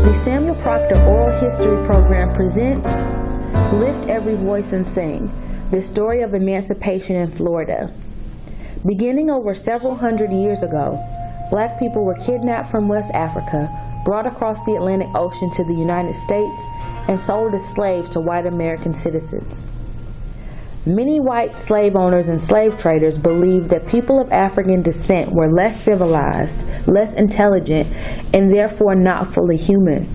The Samuel Proctor Oral History Program presents Lift Every Voice and Sing, the story of emancipation in Florida. Beginning over several hundred years ago, black people were kidnapped from West Africa, brought across the Atlantic Ocean to the United States, and sold as slaves to white American citizens. Many white slave owners and slave traders believed that people of African descent were less civilized, less intelligent, and therefore not fully human.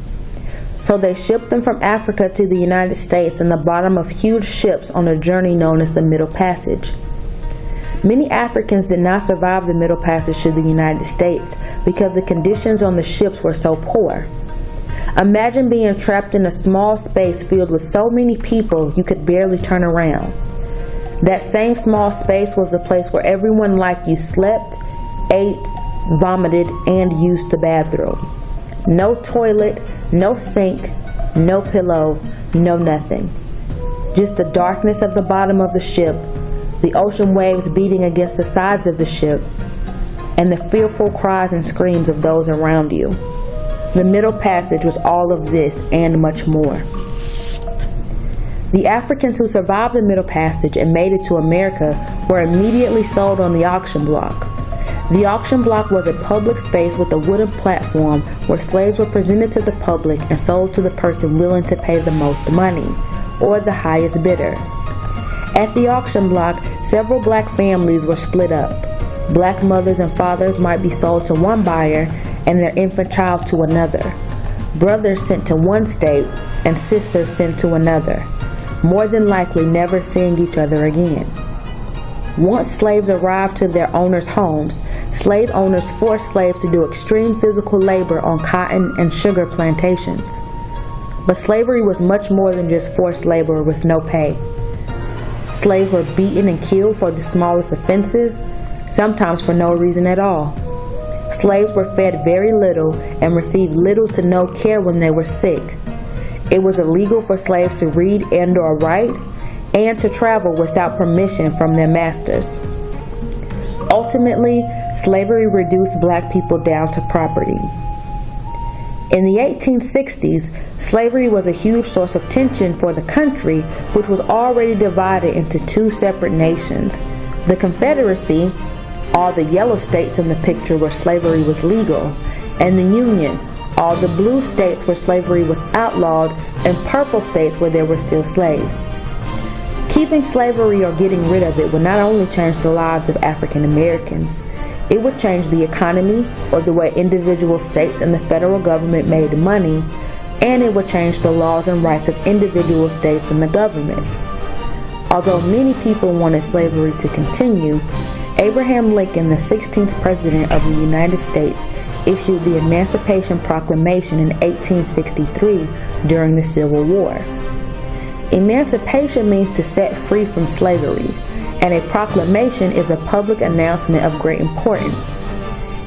So they shipped them from Africa to the United States in the bottom of huge ships on a journey known as the Middle Passage. Many Africans did not survive the Middle Passage to the United States because the conditions on the ships were so poor. Imagine being trapped in a small space filled with so many people you could barely turn around. That same small space was the place where everyone like you slept, ate, vomited, and used the bathroom. No toilet, no sink, no pillow, no nothing. Just the darkness of the bottom of the ship, the ocean waves beating against the sides of the ship, and the fearful cries and screams of those around you. The Middle Passage was all of this and much more. The Africans who survived the Middle Passage and made it to America were immediately sold on the auction block. The auction block was a public space with a wooden platform where slaves were presented to the public and sold to the person willing to pay the most money, or the highest bidder. At the auction block, several black families were split up. Black mothers and fathers might be sold to one buyer and their infant child to another. Brothers sent to one state and sisters sent to another, more than likely never seeing each other again. Once slaves arrived to their owners' homes, slave owners forced slaves to do extreme physical labor on cotton and sugar plantations. But slavery was much more than just forced labor with no pay. Slaves were beaten and killed for the smallest offenses, sometimes for no reason at all. Slaves were fed very little and received little to no care when they were sick. It was illegal for slaves to read and or write, and to travel without permission from their masters. Ultimately, slavery reduced black people down to property. In the 1860s, slavery was a huge source of tension for the country, which was already divided into two separate nations. The Confederacy, all the yellow states in the picture where slavery was legal, and the Union, all the blue states where slavery was outlawed, and purple states where there were still slaves. Keeping slavery or getting rid of it would not only change the lives of African Americans, it would change the economy or the way individual states and the federal government made money, and it would change the laws and rights of individual states and the government. Although many people wanted slavery to continue, Abraham Lincoln, the 16th President of the United States, issued the Emancipation Proclamation in 1863 during the Civil War. Emancipation means to set free from slavery, and a proclamation is a public announcement of great importance.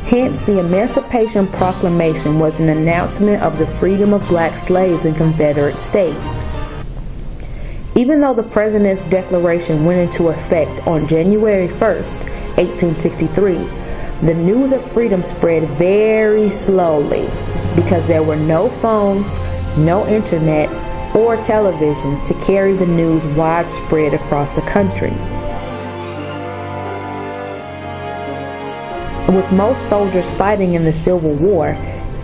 Hence, the Emancipation Proclamation was an announcement of the freedom of black slaves in Confederate states. Even though the President's Declaration went into effect on January 1st, 1863, the news of freedom spread very slowly because there were no phones, no internet, or televisions to carry the news widespread across the country. With most soldiers fighting in the Civil War,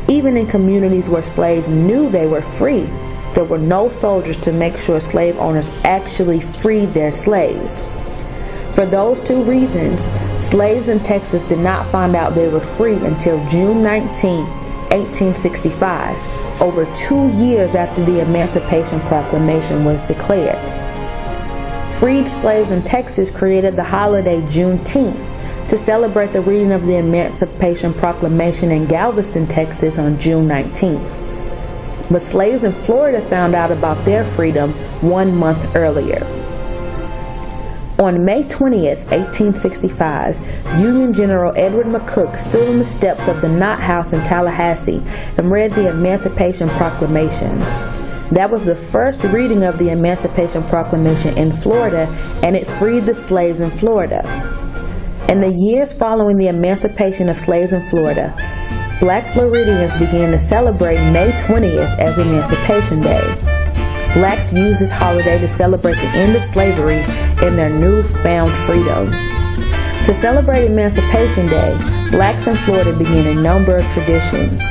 even in communities where slaves knew they were free, there were no soldiers to make sure slave owners actually freed their slaves. For those two reasons, slaves in Texas did not find out they were free until June 19, 1865, over 2 years after the Emancipation Proclamation was declared. Freed slaves in Texas created the holiday Juneteenth to celebrate the reading of the Emancipation Proclamation in Galveston, Texas on June 19th. But slaves in Florida found out about their freedom 1 month earlier. On May 20th, 1865, Union General Edward McCook stood on the steps of the Knott House in Tallahassee and read the Emancipation Proclamation. That was the first reading of the Emancipation Proclamation in Florida, and it freed the slaves in Florida. In the years following the emancipation of slaves in Florida, Black Floridians began to celebrate May 20th as Emancipation Day. Blacks used this holiday to celebrate the end of slavery and their newfound freedom. To celebrate Emancipation Day, blacks in Florida began a number of traditions.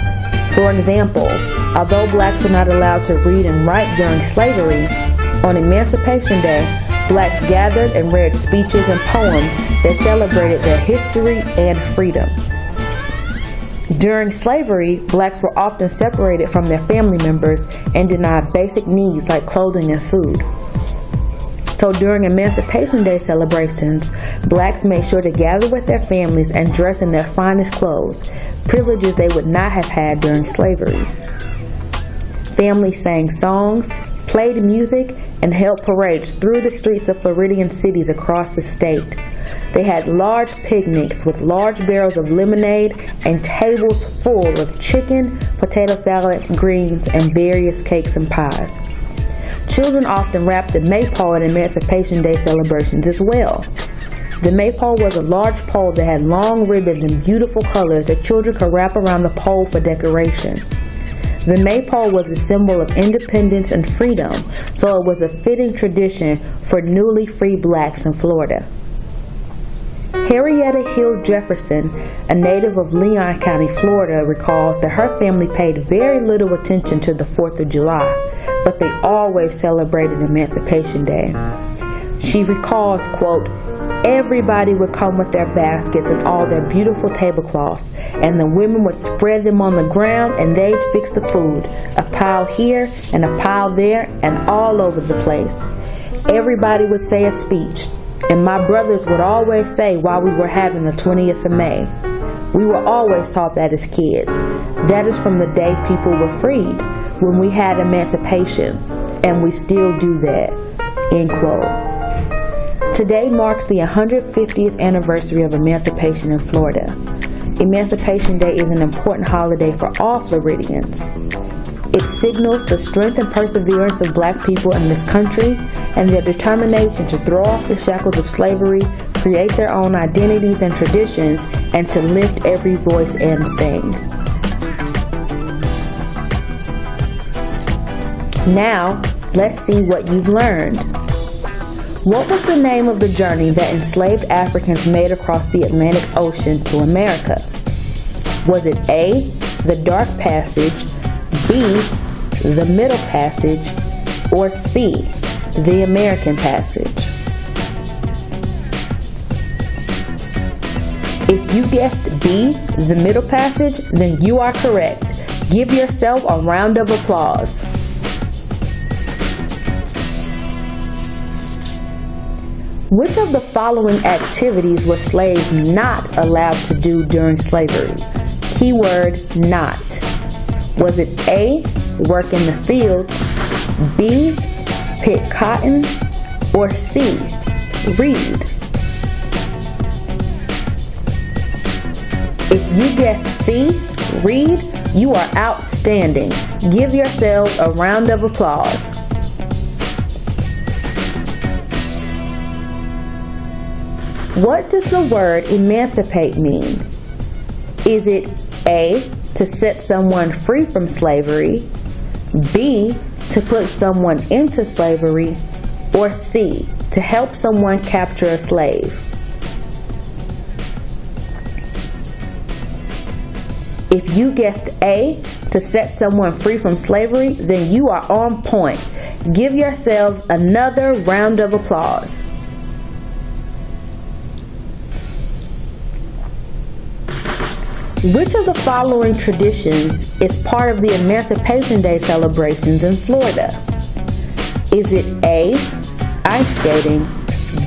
For example, although blacks were not allowed to read and write during slavery, on Emancipation Day, blacks gathered and read speeches and poems that celebrated their history and freedom. During slavery, blacks were often separated from their family members and denied basic needs like clothing and food. So during Emancipation Day celebrations, blacks made sure to gather with their families and dress in their finest clothes, privileges they would not have had during slavery. Families sang songs, played music, and held parades through the streets of Floridian cities across the state. They had large picnics with large barrels of lemonade and tables full of chicken, potato salad, greens, and various cakes and pies. Children often wrapped the Maypole at Emancipation Day celebrations as well. The Maypole was a large pole that had long ribbons and beautiful colors that children could wrap around the pole for decoration. The Maypole was a symbol of independence and freedom, so it was a fitting tradition for newly free blacks in Florida. Henrietta Hill Jefferson, a native of Leon County, Florida, recalls that her family paid very little attention to the 4th of July, but they always celebrated Emancipation Day. She recalls, quote, "Everybody would come with their baskets and all their beautiful tablecloths, and the women would spread them on the ground and they'd fix the food, a pile here and a pile there and all over the place. Everybody would say a speech. And my brothers would always say while we were having the 20th of May. We were always taught that as kids. That is from the day people were freed, when we had emancipation, and we still do that." End quote. Today marks the 150th anniversary of emancipation in Florida. Emancipation Day is an important holiday for all Floridians. It signals the strength and perseverance of black people in this country and their determination to throw off the shackles of slavery, create their own identities and traditions, and to lift every voice and sing. Now, let's see what you've learned. What was the name of the journey that enslaved Africans made across the Atlantic Ocean to America? Was it A, the Dark Passage, B, the Middle Passage, or C, the American Passage? If you guessed B, the Middle Passage, then you are correct. Give yourself a round of applause. Which of the following activities were slaves not allowed to do during slavery? Keyword not. Was it A, work in the fields, B, pick cotton, or C, read? If you guessed C, read, you are outstanding. Give yourselves a round of applause. What does the word emancipate mean? Is it A, to set someone free from slavery, B, to put someone into slavery, or C, to help someone capture a slave? If you guessed A, to set someone free from slavery, then you are on point. Give yourselves another round of applause. Which of the following traditions is part of the Emancipation Day celebrations in Florida? Is it A, ice skating,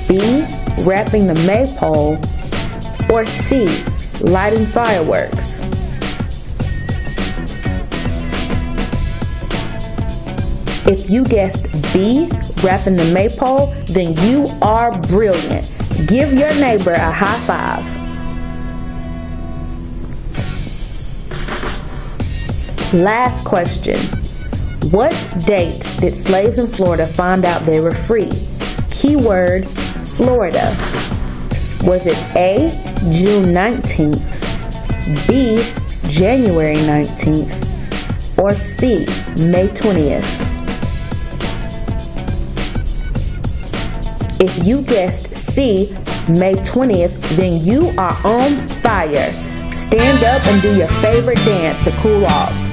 B, wrapping the Maypole, or C, lighting fireworks? If you guessed B, wrapping the Maypole, then you are brilliant. Give your neighbor a high five. Last question. What date did slaves in Florida find out they were free? Keyword, Florida. Was it A, June 19th, B, January 19th, or C, May 20th? If you guessed C, May 20th, then you are on fire. Stand up and do your favorite dance to cool off.